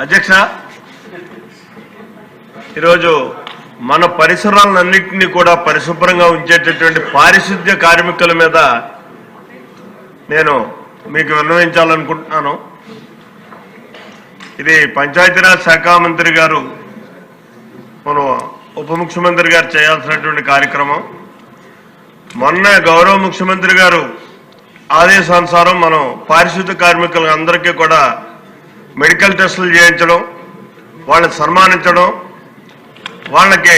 అధ్యక్ష, ఈరోజు మన పరిసరాలన్నింటినీ కూడా పరిశుభ్రంగా ఉంచేటటువంటి పారిశుద్ధ్య కార్మికుల మీద నేను మీకు విన్నవించాలనుకుంటున్నాను. ఇది పంచాయతీరాజ్ శాఖ మంత్రి గారు, మన ఉప ముఖ్యమంత్రి గారు చేయాల్సినటువంటి కార్యక్రమం. మొన్న గౌరవ ముఖ్యమంత్రి గారు ఆదేశానుసారం మనం పారిశుద్ధ్య కార్మికులందరికీ కూడా మెడికల్ టెస్టులు చేయించడం, వాళ్ళని సన్మానించడం, వాళ్ళకి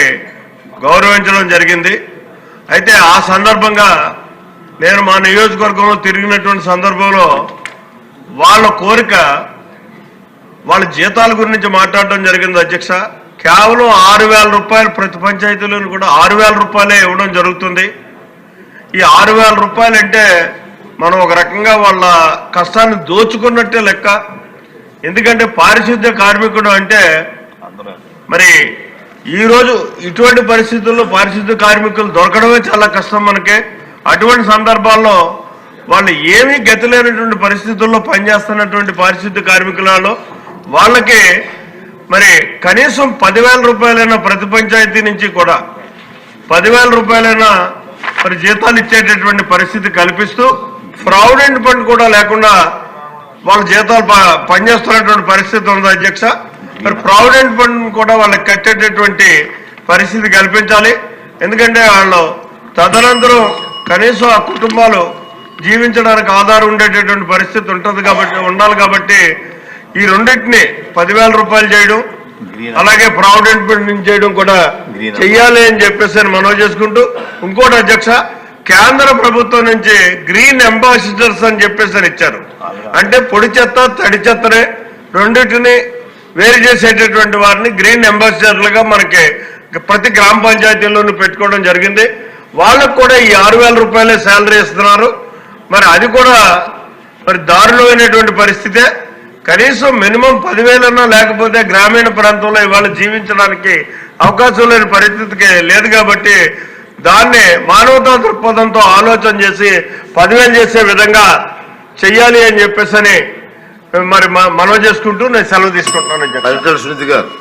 గౌరవించడం జరిగింది. అయితే ఆ సందర్భంగా నేను మా నియోజకవర్గంలో తిరిగినటువంటి సందర్భంలో వాళ్ళ కోరిక, వాళ్ళ జీతాల గురించి మాట్లాడడం జరిగింది. అధ్యక్ష, కేవలం 6,000 రూపాయలు ప్రతి పంచాయతీలోనూ కూడా 6,000 రూపాయలే ఇవ్వడం జరుగుతుంది. ఈ 6,000 రూపాయలు అంటే మనం ఒక రకంగా వాళ్ళ కష్టాన్ని దోచుకున్నట్టే లెక్క. ఎందుకంటే పారిశుద్ధ్య కార్మికుడు అంటే మరి ఈరోజు ఇటువంటి పరిస్థితుల్లో పారిశుద్ధ్య కార్మికులు దొరకడమే చాలా కష్టం మనకి. అటువంటి సందర్భాల్లో వాళ్ళు ఏమీ గతి లేనటువంటి పరిస్థితుల్లో పనిచేస్తున్నటువంటి పారిశుద్ధ్య కార్మికులలో వాళ్ళకి మరి కనీసం 10,000 రూపాయలైనా ప్రతి పంచాయతీ నుంచి కూడా 10,000 రూపాయలైనా మరి జీతాలు ఇచ్చేటటువంటి పరిస్థితి కల్పిస్తూ, ప్రావిడెంట్ ఫండ్ కూడా లేకుండా వాళ్ళ జీతాలు పనిచేస్తున్నటువంటి పరిస్థితి ఉంది. అధ్యక్ష, మరి ప్రావిడెంట్ ఫండ్ కూడా వాళ్ళకి కట్టేటటువంటి పరిస్థితి కల్పించాలి. ఎందుకంటే వాళ్ళు తదనంతరం కనీసం ఆ కుటుంబాలు జీవించడానికి ఆధారం ఉండేటటువంటి పరిస్థితి ఉండాలి కాబట్టి ఈ రెండింటిని 10,000 రూపాయలు చేయడం, అలాగే ప్రావిడెంట్ ఫండ్ చేయడం కూడా చెయ్యాలి అని చెప్పేసి మనవి చేసుకుంటూ, ఇంకోటి అధ్యక్ష, కేంద్ర ప్రభుత్వం నుంచి గ్రీన్ అంబాసిడర్స్ అని చెప్పేసి ఇచ్చారు. అంటే పొడి చెత్త తడి చెత్తనే రెండింటిని వేరు చేసేటటువంటి వారిని గ్రీన్ అంబాసిడర్లుగా మనకి ప్రతి గ్రామ పంచాయతీల్లోనూ పెట్టుకోవడం జరిగింది. వాళ్ళకు కూడా ఈ 6,000 రూపాయలే శాలరీ ఇస్తున్నారు. మరి అది కూడా మరి దారుణమైనటువంటి పరిస్థితే. కనీసం మినిమం 10,000 లేకపోతే గ్రామీణ ప్రాంతంలో ఇవాళ జీవించడానికి అవకాశం లేని పరిస్థితికి లేదు. కాబట్టి దాన్ని మానవతా దృక్పథంతో ఆలోచన చేసి 10,000 చేసే విధంగా చెయ్యాలి అని చెప్పేసి మరి మనవి చేసుకుంటూ నేను సెలవు తీసుకుంటున్నాను. ధన్యవాదాలు.